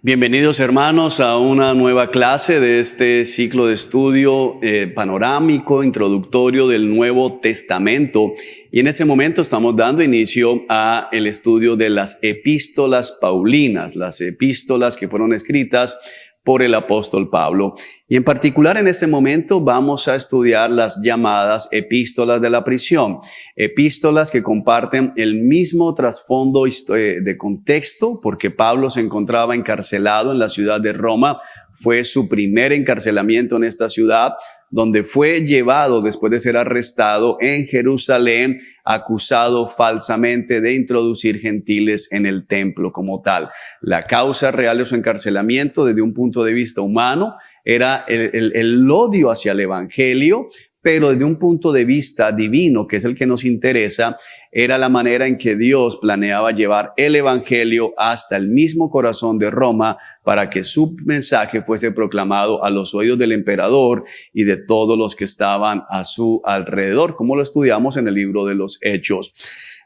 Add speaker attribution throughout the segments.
Speaker 1: Bienvenidos hermanos a una nueva clase de este ciclo de estudio panorámico, introductorio del Nuevo Testamento. Y en este momento estamos dando inicio a el estudio de las epístolas paulinas, las epístolas que fueron escritas por el apóstol Pablo. Y en particular en este momento vamos a estudiar las llamadas epístolas de la prisión. Epístolas que comparten el mismo trasfondo de contexto, porque Pablo se encontraba encarcelado en la ciudad de Roma. Fue su primer encarcelamiento en esta ciudad, donde fue llevado después de ser arrestado en Jerusalén, acusado falsamente de introducir gentiles en el templo como tal. La causa real de su encarcelamiento desde un punto de vista humano era el odio hacia el evangelio, pero desde un punto de vista divino, que es el que nos interesa, era la manera en que Dios planeaba llevar el evangelio hasta el mismo corazón de Roma para que su mensaje fuese proclamado a los oídos del emperador y de todos los que estaban a su alrededor, como lo estudiamos en el libro de los Hechos.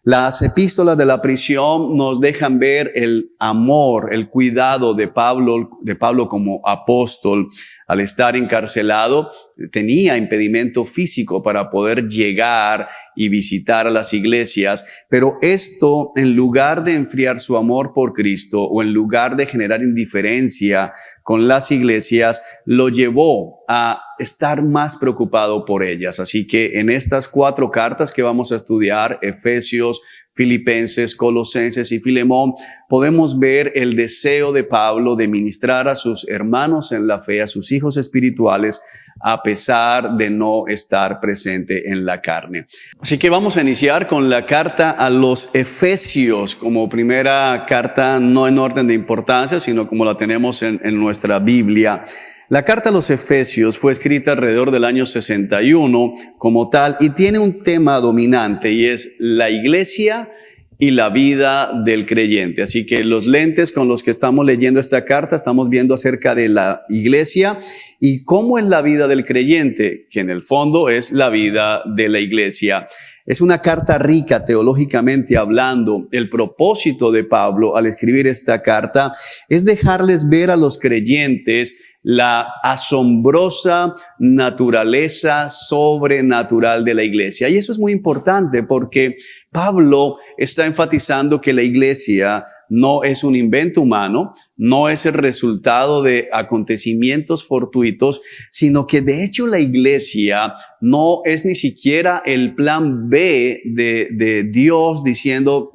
Speaker 1: Las epístolas de la prisión nos dejan ver el amor, el cuidado de Pablo como apóstol. Al estar encarcelado, tenía impedimento físico para poder llegar y visitar a las iglesias, pero esto, en lugar de enfriar su amor por Cristo o en lugar de generar indiferencia con las iglesias, lo llevó a estar más preocupado por ellas. Así que en estas 4 cartas que vamos a estudiar, Efesios, Filipenses, Colosenses y Filemón, podemos ver el deseo de Pablo de ministrar a sus hermanos en la fe, a sus hijos espirituales, a pesar de no estar presente en la carne. Así que vamos a iniciar con la carta a los Efesios, como primera carta, no en orden de importancia, sino como la tenemos en nuestra Biblia. La carta a los Efesios fue escrita alrededor del año 61 como tal y tiene un tema dominante y es la iglesia y la vida del creyente. Así que los lentes con los que estamos leyendo esta carta estamos viendo acerca de la iglesia y cómo es la vida del creyente, que en el fondo es la vida de la iglesia. Es una carta rica teológicamente hablando. El propósito de Pablo al escribir esta carta es dejarles ver a los creyentes la asombrosa naturaleza sobrenatural de la iglesia. Y eso es muy importante porque Pablo está enfatizando que la iglesia no es un invento humano, no es el resultado de acontecimientos fortuitos, sino que de hecho la iglesia no es ni siquiera el plan B de Dios diciendo,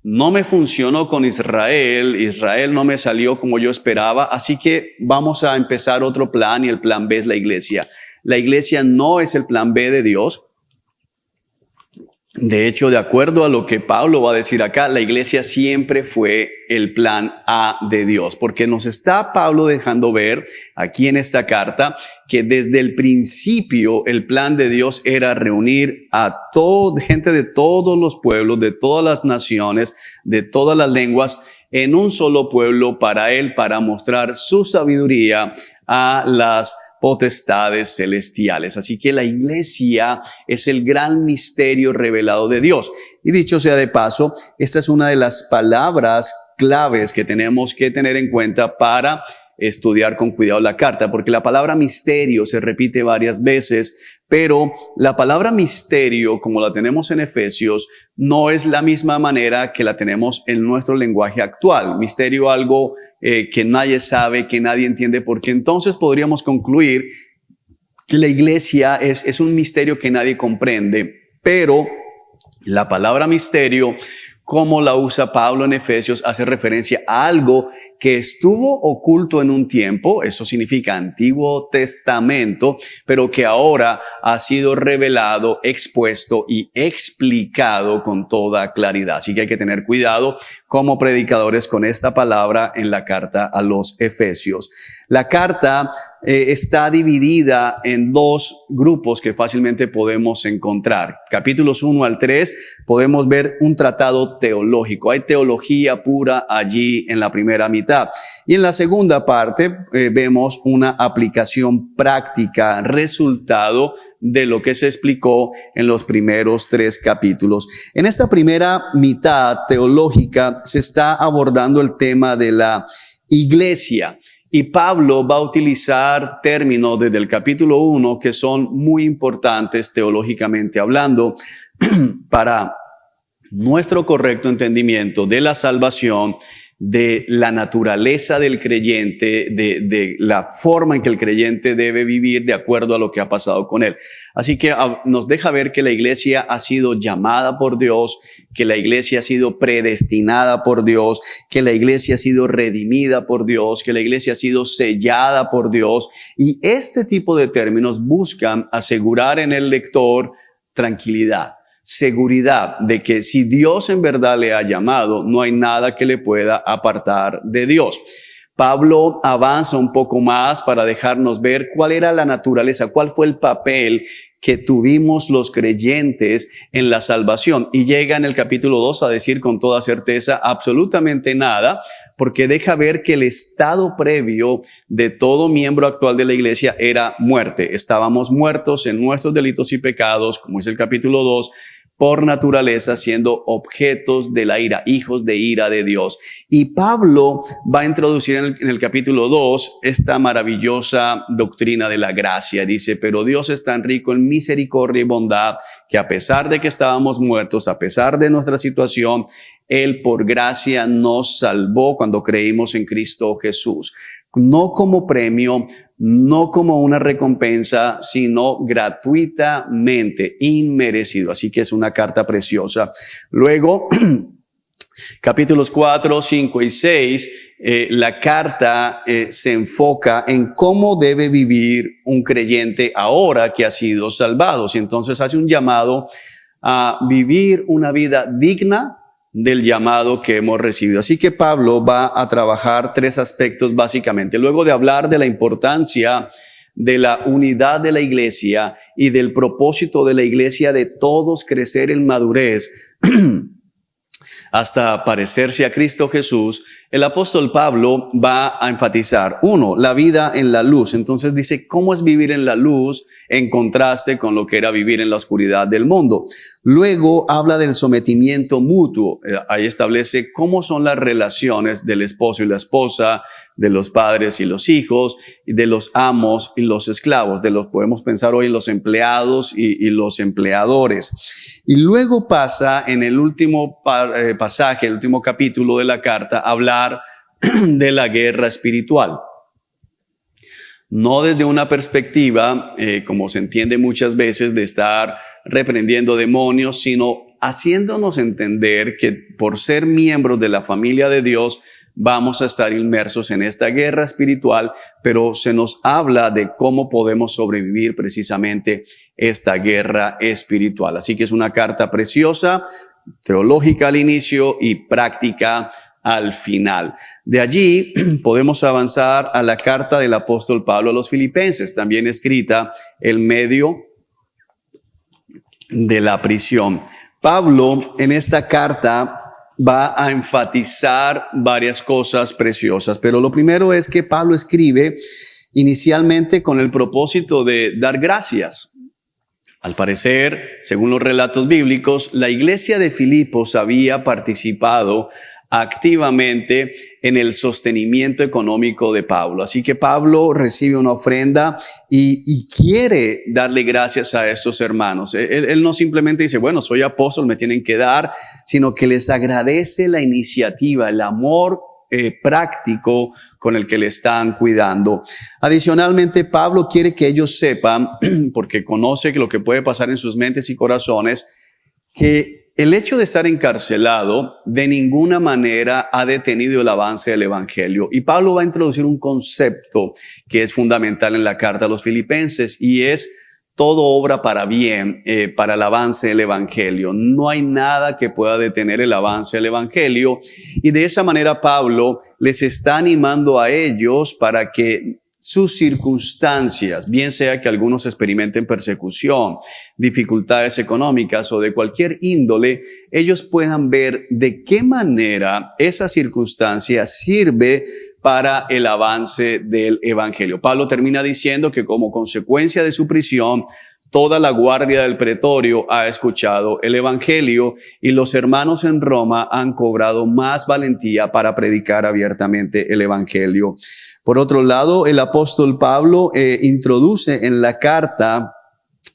Speaker 1: no me funcionó con Israel no me salió como yo esperaba, así que vamos a empezar otro plan y el plan B es la iglesia. La iglesia no es el plan B de Dios. De hecho, de acuerdo a lo que Pablo va a decir acá, la iglesia siempre fue el plan A de Dios, porque nos está Pablo dejando ver aquí en esta carta que desde el principio el plan de Dios era reunir a gente de todos los pueblos, de todas las naciones, de todas las lenguas, en un solo pueblo para él, para mostrar su sabiduría a las potestades celestiales. Así que la iglesia es el gran misterio revelado de Dios. Y dicho sea de paso, esta es una de las palabras claves que tenemos que tener en cuenta para estudiar con cuidado la carta, porque la palabra misterio se repite varias veces, pero la palabra misterio, como la tenemos en Efesios, no es la misma manera que la tenemos en nuestro lenguaje actual. Misterio, algo que nadie sabe, que nadie entiende, porque entonces podríamos concluir que la iglesia es un misterio que nadie comprende, pero la palabra misterio, como la usa Pablo en Efesios, hace referencia a algo que estuvo oculto en un tiempo, eso significa Antiguo Testamento, pero que ahora ha sido revelado, expuesto y explicado con toda claridad. Así que hay que tener cuidado como predicadores con esta palabra en la carta a los Efesios. La carta está dividida en 2 grupos que fácilmente podemos encontrar. Capítulos 1 al 3 podemos ver un tratado teológico. Hay teología pura allí en la primera mitad mitad. Y en la segunda parte vemos una aplicación práctica, resultado de lo que se explicó en los primeros 3 capítulos. En esta primera mitad teológica se está abordando el tema de la iglesia. Y Pablo va a utilizar términos desde el capítulo 1 que son muy importantes teológicamente hablando para nuestro correcto entendimiento de la salvación, de la naturaleza del creyente, de la forma en que el creyente debe vivir de acuerdo a lo que ha pasado con él. Así que nos deja ver que la iglesia ha sido llamada por Dios, que la iglesia ha sido predestinada por Dios, que la iglesia ha sido redimida por Dios, que la iglesia ha sido sellada por Dios. Y este tipo de términos buscan asegurar en el lector tranquilidad, seguridad de que si Dios en verdad le ha llamado, no hay nada que le pueda apartar de Dios. Pablo avanza un poco más para dejarnos ver cuál era la naturaleza, cuál fue el papel que tuvimos los creyentes en la salvación. Y llega en el capítulo 2 a decir con toda certeza absolutamente nada, porque deja ver que el estado previo de todo miembro actual de la iglesia era muerte. Estábamos muertos en nuestros delitos y pecados, como es el capítulo 2, por naturaleza siendo objetos de la ira, hijos de ira de Dios. Y Pablo va a introducir en el capítulo 2 esta maravillosa doctrina de la gracia. Dice, pero Dios es tan rico en misericordia y bondad que a pesar de que estábamos muertos, a pesar de nuestra situación, Él por gracia nos salvó cuando creímos en Cristo Jesús. No como premio, no como una recompensa, sino gratuitamente, inmerecido. Así que es una carta preciosa. Luego, capítulos 4, 5 y 6, la carta se enfoca en cómo debe vivir un creyente ahora que ha sido salvado. Y entonces hace un llamado a vivir una vida digna del llamado que hemos recibido. Así que Pablo va a trabajar 3 aspectos básicamente. Luego de hablar de la importancia de la unidad de la iglesia y del propósito de la iglesia de todos crecer en madurez hasta parecerse a Cristo Jesús, el apóstol Pablo va a enfatizar, 1, la vida en la luz. Entonces dice, ¿cómo es vivir en la luz en contraste con lo que era vivir en la oscuridad del mundo? Luego habla del sometimiento mutuo. Ahí establece cómo son las relaciones del esposo y la esposa, de los padres y los hijos, y de los amos y los esclavos, podemos pensar hoy en los empleados y los empleadores. Y luego pasa en el último pasaje, el último capítulo de la carta, a hablar de la guerra espiritual. No desde una perspectiva, como se entiende muchas veces, de estar reprendiendo demonios, sino haciéndonos entender que por ser miembros de la familia de Dios, vamos a estar inmersos en esta guerra espiritual, pero se nos habla de cómo podemos sobrevivir precisamente esta guerra espiritual. Así que es una carta preciosa, teológica al inicio y práctica al final. De allí podemos avanzar a la carta del apóstol Pablo a los Filipenses, también escrita en medio de la prisión. Pablo en esta carta va a enfatizar varias cosas preciosas, pero lo primero es que Pablo escribe inicialmente con el propósito de dar gracias. Al parecer, según los relatos bíblicos, la iglesia de Filipos había participado activamente en el sostenimiento económico de Pablo. Así que Pablo recibe una ofrenda y quiere darle gracias a estos hermanos. Él no simplemente dice, bueno, soy apóstol, me tienen que dar, sino que les agradece la iniciativa, el amor práctico con el que le están cuidando. Adicionalmente, Pablo quiere que ellos sepan, porque conoce lo que puede pasar en sus mentes y corazones, que el hecho de estar encarcelado de ninguna manera ha detenido el avance del evangelio. Y Pablo va a introducir un concepto que es fundamental en la carta a los Filipenses y es todo obra para bien, para el avance del evangelio. No hay nada que pueda detener el avance del evangelio. Y de esa manera Pablo les está animando a ellos para que sus circunstancias, bien sea que algunos experimenten persecución, dificultades económicas o de cualquier índole, ellos puedan ver de qué manera esa circunstancia sirve para el avance del evangelio. Pablo termina diciendo que como consecuencia de su prisión, toda la guardia del pretorio ha escuchado el evangelio y los hermanos en Roma han cobrado más valentía para predicar abiertamente el evangelio. Por otro lado, el apóstol Pablo introduce en la carta,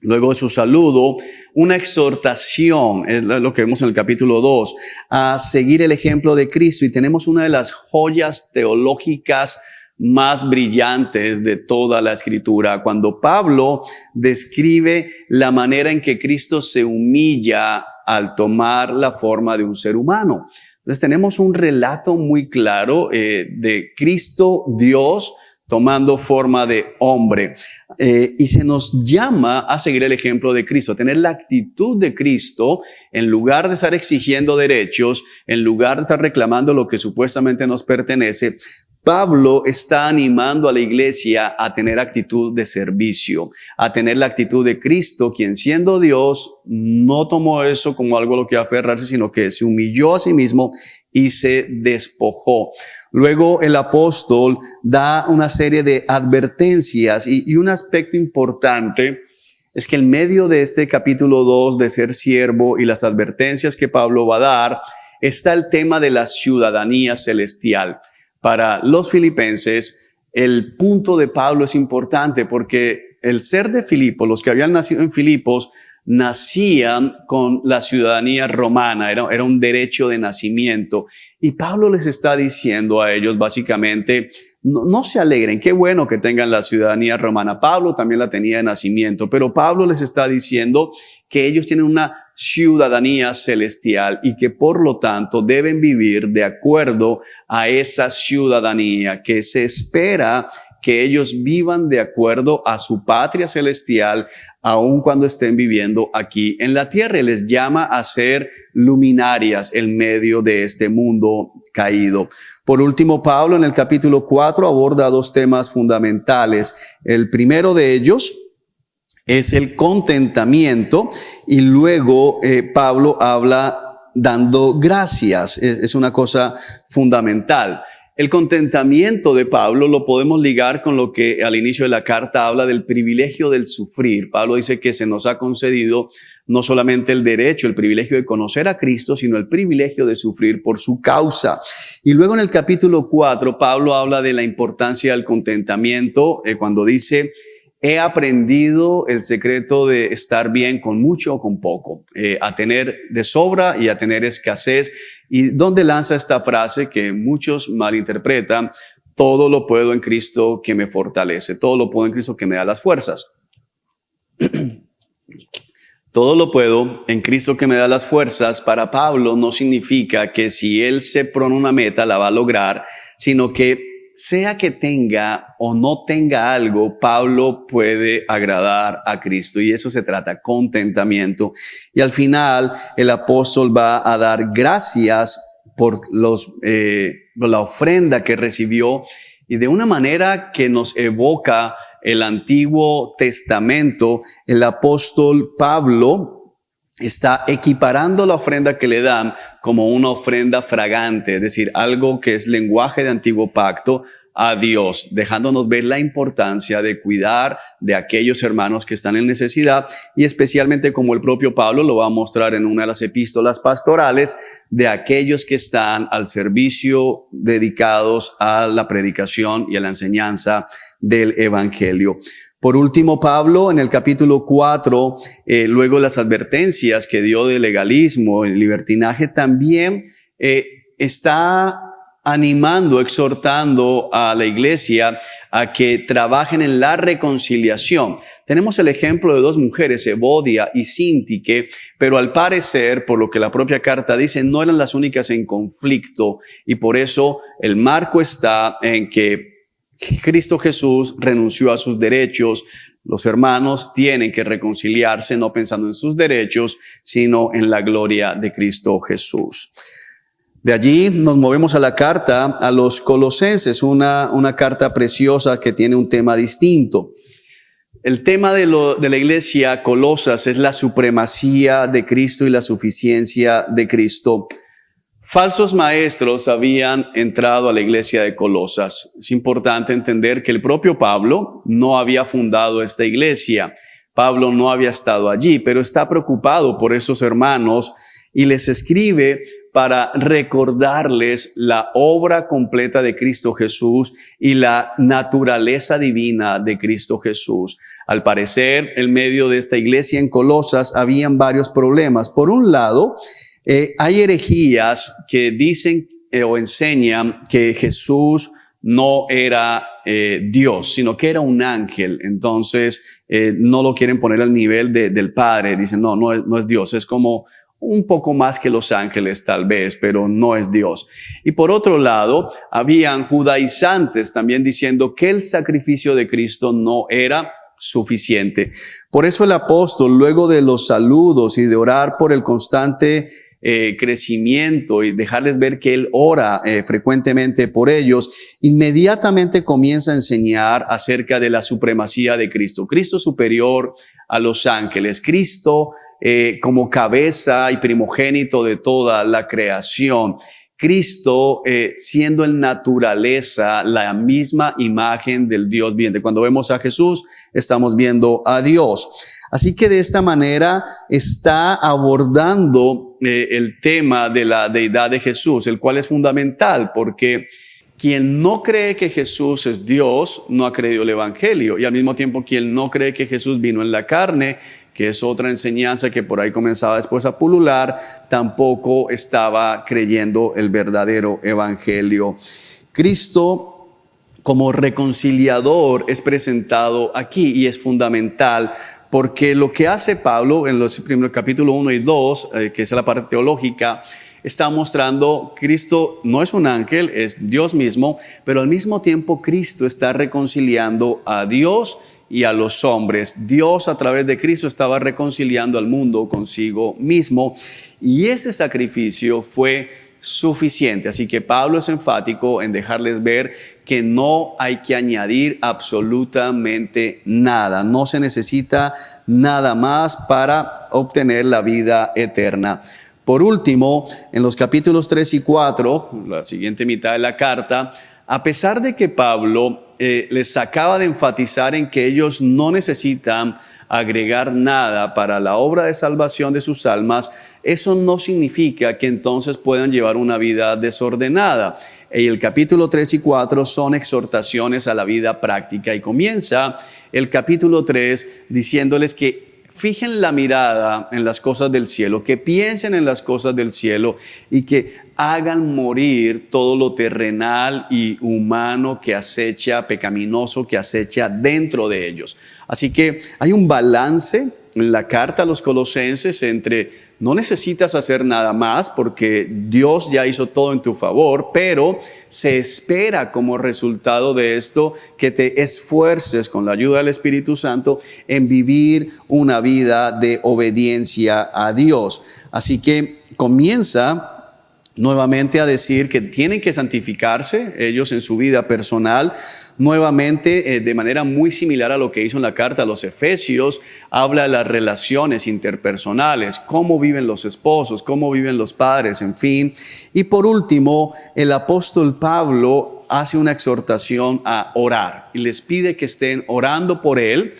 Speaker 1: luego de su saludo, una exhortación, es lo que vemos en el capítulo 2, a seguir el ejemplo de Cristo. Y tenemos una de las joyas teológicas más brillantes de toda la Escritura, cuando Pablo describe la manera en que Cristo se humilla al tomar la forma de un ser humano. Entonces tenemos un relato muy claro de Cristo Dios tomando forma de hombre. Y se nos llama a seguir el ejemplo de Cristo, a tener la actitud de Cristo en lugar de estar exigiendo derechos, en lugar de estar reclamando lo que supuestamente nos pertenece. Pablo está animando a la iglesia a tener actitud de servicio, a tener la actitud de Cristo, quien siendo Dios no tomó eso como algo a lo que aferrarse, sino que se humilló a sí mismo y se despojó. Luego el apóstol da una serie de advertencias y un aspecto importante es que en medio de este capítulo 2 de ser siervo y las advertencias que Pablo va a dar, está el tema de la ciudadanía celestial. Para los filipenses, el punto de Pablo es importante porque el ser de Filipos, los que habían nacido en Filipos, nacían con la ciudadanía romana, era un derecho de nacimiento. Y Pablo les está diciendo a ellos básicamente, no se alegren, qué bueno que tengan la ciudadanía romana. Pablo también la tenía de nacimiento, pero Pablo les está diciendo que ellos tienen una ciudadanía celestial y que por lo tanto deben vivir de acuerdo a esa ciudadanía, que se espera que ellos vivan de acuerdo a su patria celestial, aun cuando estén viviendo aquí en la tierra. Y les llama a ser luminarias en medio de este mundo caído. Por último, Pablo en el capítulo 4 aborda dos temas fundamentales. El primero de ellos es el contentamiento y luego Pablo habla dando gracias. Es una cosa fundamental. El contentamiento de Pablo lo podemos ligar con lo que al inicio de la carta habla del privilegio del sufrir. Pablo dice que se nos ha concedido no solamente el derecho, el privilegio de conocer a Cristo, sino el privilegio de sufrir por su causa. Y luego en el capítulo 4, Pablo habla de la importancia del contentamiento cuando dice: he aprendido el secreto de estar bien con mucho o con poco, a tener de sobra y a tener escasez. Y donde lanza esta frase que muchos malinterpretan: todo lo puedo en Cristo que me fortalece, todo lo puedo en Cristo que me da las fuerzas. Todo lo puedo en Cristo que me da las fuerzas, para Pablo no significa que si él se pone una meta la va a lograr, sino que sea que tenga o no tenga algo, Pablo puede agradar a Cristo, y eso se trata, contentamiento. Y al final el apóstol va a dar gracias por la ofrenda que recibió, y de una manera que nos evoca el Antiguo Testamento. El apóstol Pablo está equiparando la ofrenda que le dan como una ofrenda fragante, es decir, algo que es lenguaje de antiguo pacto, a Dios, dejándonos ver la importancia de cuidar de aquellos hermanos que están en necesidad, y especialmente, como el propio Pablo lo va a mostrar en una de las epístolas pastorales, de aquellos que están al servicio, dedicados a la predicación y a la enseñanza del evangelio. Por último, Pablo en el capítulo 4, luego las advertencias que dio de legalismo, el libertinaje, también está animando, exhortando a la iglesia a que trabajen en la reconciliación. Tenemos el ejemplo de dos mujeres, Evodia y Síntique, pero al parecer, por lo que la propia carta dice, no eran las únicas en conflicto, y por eso el marco está en que Cristo Jesús renunció a sus derechos. Los hermanos tienen que reconciliarse no pensando en sus derechos, sino en la gloria de Cristo Jesús. De allí nos movemos a la carta a los Colosenses, una carta preciosa que tiene un tema distinto. El tema de la iglesia Colosas es la supremacía de Cristo y la suficiencia de Cristo. Falsos maestros habían entrado a la iglesia de Colosas. Es importante entender que el propio Pablo no había fundado esta iglesia. Pablo no había estado allí, pero está preocupado por esos hermanos y les escribe para recordarles la obra completa de Cristo Jesús y la naturaleza divina de Cristo Jesús. Al parecer, en medio de esta iglesia en Colosas habían varios problemas. Por un lado, hay herejías que dicen o enseñan que Jesús no era Dios, sino que era un ángel. Entonces, no lo quieren poner al nivel del Padre. Dicen, no es Dios, es como un poco más que los ángeles tal vez, pero no es Dios. Y por otro lado, habían judaizantes también diciendo que el sacrificio de Cristo no era suficiente. Por eso el apóstol, luego de los saludos y de orar por el constante crecimiento y dejarles ver que él ora frecuentemente por ellos, inmediatamente comienza a enseñar acerca de la supremacía de Cristo. Cristo superior a los ángeles, Cristo como cabeza y primogénito de toda la creación, Cristo siendo en naturaleza la misma imagen del Dios viviente. Cuando vemos a Jesús, estamos viendo a Dios. Así que de esta manera está abordando el tema de la deidad de Jesús, el cual es fundamental porque quien no cree que Jesús es Dios no ha creído el evangelio, y al mismo tiempo quien no cree que Jesús vino en la carne, que es otra enseñanza que por ahí comenzaba después a pulular, tampoco estaba creyendo el verdadero evangelio. Cristo como reconciliador es presentado aquí y es fundamental. Porque lo que hace Pablo en los primeros capítulos 1 y 2, que es la parte teológica, está mostrando Cristo no es un ángel, es Dios mismo, pero al mismo tiempo Cristo está reconciliando a Dios y a los hombres. Dios a través de Cristo estaba reconciliando al mundo consigo mismo y ese sacrificio fue suficiente. Así que Pablo es enfático en dejarles ver que no hay que añadir absolutamente nada. No se necesita nada más para obtener la vida eterna. Por último, en los capítulos 3 y 4, la siguiente mitad de la carta, a pesar de que Pablo les acaba de enfatizar en que ellos no necesitan agregar nada para la obra de salvación de sus almas, eso no significa que entonces puedan llevar una vida desordenada. Y el capítulo 3 y 4 son exhortaciones a la vida práctica y comienza el capítulo 3 diciéndoles que fijen la mirada en las cosas del cielo, que piensen en las cosas del cielo y que hagan morir todo lo terrenal y humano que acecha, pecaminoso que acecha dentro de ellos. Así que hay un balance en la carta a los Colosenses entre no necesitas hacer nada más porque Dios ya hizo todo en tu favor, pero se espera como resultado de esto que te esfuerces con la ayuda del Espíritu Santo en vivir una vida de obediencia a Dios. Así que comienza nuevamente a decir que tienen que santificarse ellos en su vida personal. Nuevamente, de manera muy similar a lo que hizo en la carta a los Efesios, habla de las relaciones interpersonales, cómo viven los esposos, cómo viven los padres, en fin. Y por último, el apóstol Pablo hace una exhortación a orar y les pide que estén orando por él,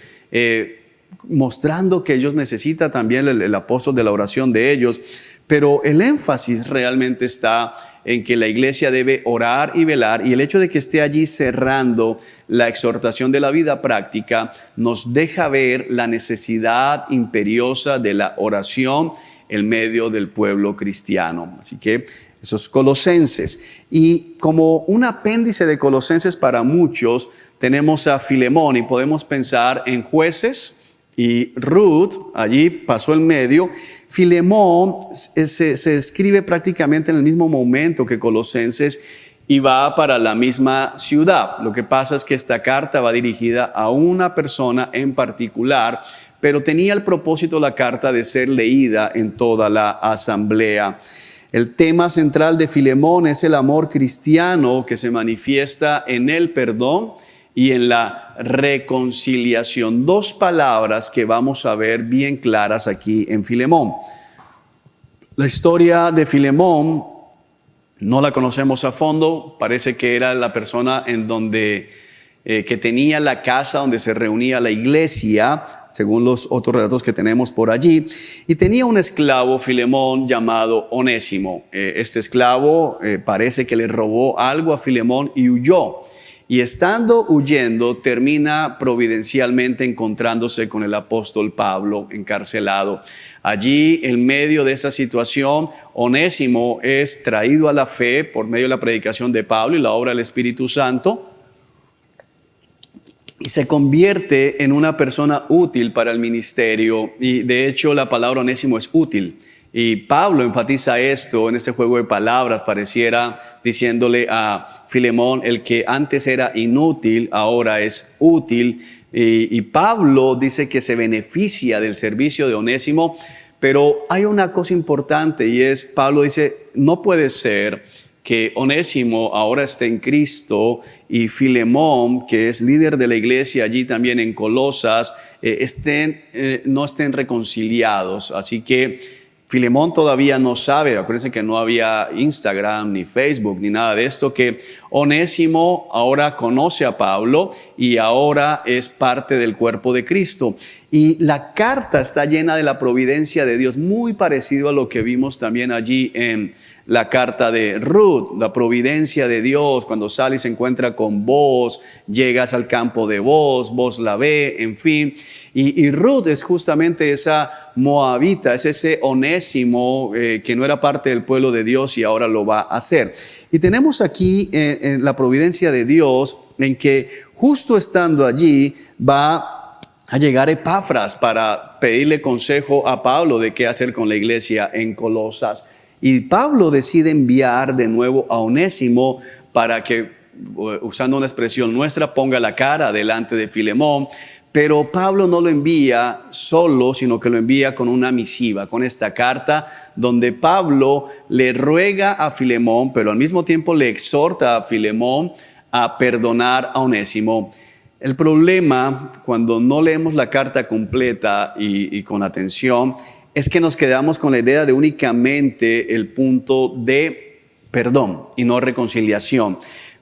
Speaker 1: mostrando que ellos necesitan también el apóstol de la oración de ellos, pero el énfasis realmente está en que la iglesia debe orar y velar, y el hecho de que esté allí cerrando la exhortación de la vida práctica nos deja ver la necesidad imperiosa de la oración en medio del pueblo cristiano. Así que esos Colosenses, y como un apéndice de Colosenses para muchos tenemos a Filemón, y podemos pensar en Jueces y Ruth, allí pasó el medio. Filemón se escribe prácticamente en el mismo momento que Colosenses y va para la misma ciudad. Lo que pasa es que esta carta va dirigida a una persona en particular, pero tenía el propósito la carta de ser leída en toda la asamblea. El tema central de Filemón es el amor cristiano que se manifiesta en el perdón y en la reconciliación. Dos palabras que vamos a ver bien claras aquí en Filemón. La historia de Filemón no la conocemos a fondo. Parece que era la persona en donde que tenía la casa donde se reunía la iglesia, según los otros relatos que tenemos por allí, y tenía un esclavo, Filemón, llamado Onésimo. Este esclavo parece que le robó algo a Filemón y huyó. Y estando huyendo, termina providencialmente encontrándose con el apóstol Pablo encarcelado. Allí, en medio de esa situación, Onésimo es traído a la fe por medio de la predicación de Pablo y la obra del Espíritu Santo, y se convierte en una persona útil para el ministerio. Y de hecho la palabra Onésimo es útil. Y Pablo enfatiza esto en este juego de palabras, pareciera diciéndole a Filemón, el que antes era inútil, ahora es útil. Y Pablo dice que se beneficia del servicio de Onésimo, pero hay una cosa importante y es, Pablo dice, no puede ser que Onésimo ahora esté en Cristo y Filemón, que es líder de la iglesia allí también en Colosas, no estén reconciliados. Así que Filemón todavía no sabe, acuérdense que no había Instagram, ni Facebook, ni nada de esto, que Onésimo ahora conoce a Pablo y ahora es parte del cuerpo de Cristo. Y la carta está llena de la providencia de Dios, muy parecido a lo que vimos también allí en la carta de Ruth, la providencia de Dios, cuando sale y se encuentra con Boaz, llegas al campo de Boaz la ve, en fin. Y Ruth es justamente esa moabita, es ese Onésimo que no era parte del pueblo de Dios y ahora lo va a hacer. Y tenemos aquí en la providencia de Dios en que justo estando allí va a llegar Epafras para pedirle consejo a Pablo de qué hacer con la iglesia en Colosas. Y Pablo decide enviar de nuevo a Onésimo para que, usando una expresión nuestra, ponga la cara delante de Filemón. Pero Pablo no lo envía solo, sino que lo envía con una misiva, con esta carta donde Pablo le ruega a Filemón, pero al mismo tiempo le exhorta a Filemón a perdonar a Onésimo. El problema cuando no leemos la carta completa y con atención es que nos quedamos con la idea de únicamente el punto de perdón y no reconciliación.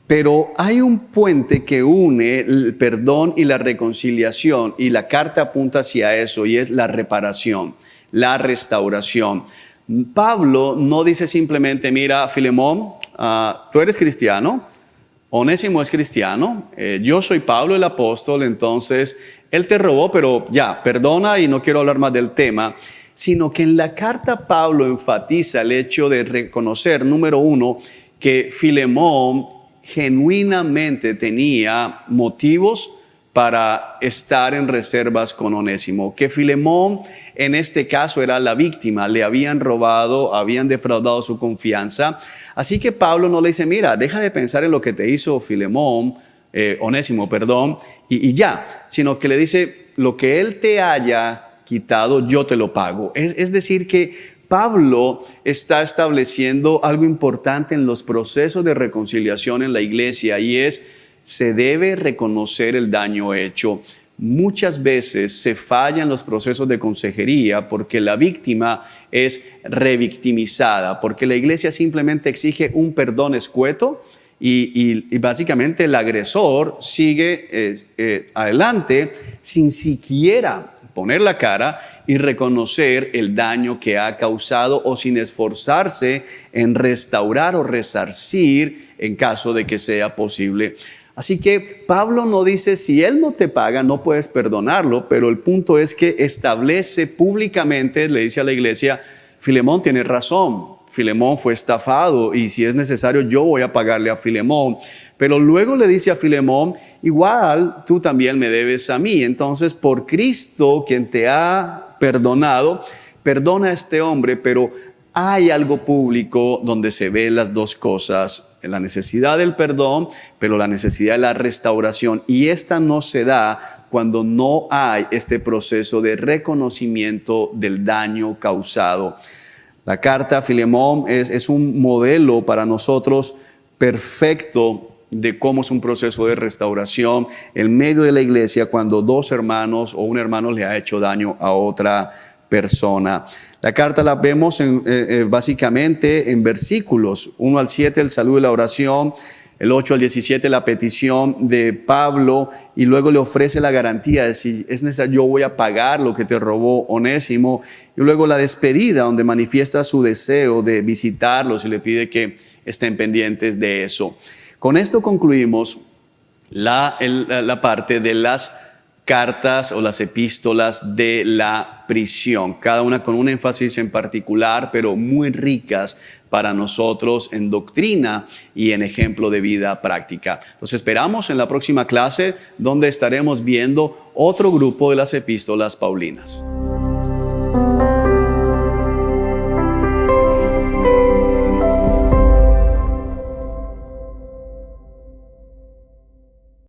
Speaker 1: Pero hay un puente que une el perdón y la reconciliación, y la carta apunta hacia eso, y es la reparación, la restauración. Pablo no dice simplemente, mira, Filemón, tú eres cristiano, Onésimo es cristiano, yo soy Pablo el apóstol, entonces él te robó, pero ya, perdona y no quiero hablar más del tema. Sino que en la carta Pablo enfatiza el hecho de reconocer, número uno, que Filemón genuinamente tenía motivos para estar en reservas con Onésimo, que Filemón en este caso era la víctima, le habían robado, habían defraudado su confianza. Así que Pablo no le dice, mira, deja de pensar en lo que te hizo Filemón, Onésimo, perdón, y ya, sino que le dice, lo que él te haya quitado, yo te lo pago. Es decir que Pablo está estableciendo algo importante en los procesos de reconciliación en la iglesia, y es, se debe reconocer el daño hecho. Muchas veces se fallan los procesos de consejería porque la víctima es revictimizada, porque la iglesia simplemente exige un perdón escueto y básicamente el agresor sigue adelante sin siquiera poner la cara y reconocer el daño que ha causado, o sin esforzarse en restaurar o resarcir en caso de que sea posible. Así que Pablo no dice, si él no te paga, no puedes perdonarlo, pero el punto es que establece públicamente, le dice a la iglesia, Filemón tiene razón, Filemón fue estafado y si es necesario yo voy a pagarle a Filemón. Pero luego le dice a Filemón, igual tú también me debes a mí. Entonces, por Cristo, quien te ha perdonado, perdona a este hombre, pero hay algo público donde se ven las dos cosas, la necesidad del perdón, pero la necesidad de la restauración. Y esta no se da cuando no hay este proceso de reconocimiento del daño causado. La carta a Filemón es un modelo para nosotros perfecto de cómo es un proceso de restauración en medio de la iglesia cuando dos hermanos o un hermano le ha hecho daño a otra persona. La carta la vemos básicamente en versículos 1 al 7, el saludo y la oración, el 8 al 17, la petición de Pablo, y luego le ofrece la garantía de si es necesario, yo voy a pagar lo que te robó Onésimo, y luego la despedida, donde manifiesta su deseo de visitarlos y le pide que estén pendientes de eso. Con esto concluimos la parte de las cartas o las epístolas de la prisión, cada una con un énfasis en particular, pero muy ricas para nosotros en doctrina y en ejemplo de vida práctica. Los esperamos en la próxima clase, donde estaremos viendo otro grupo de las epístolas paulinas.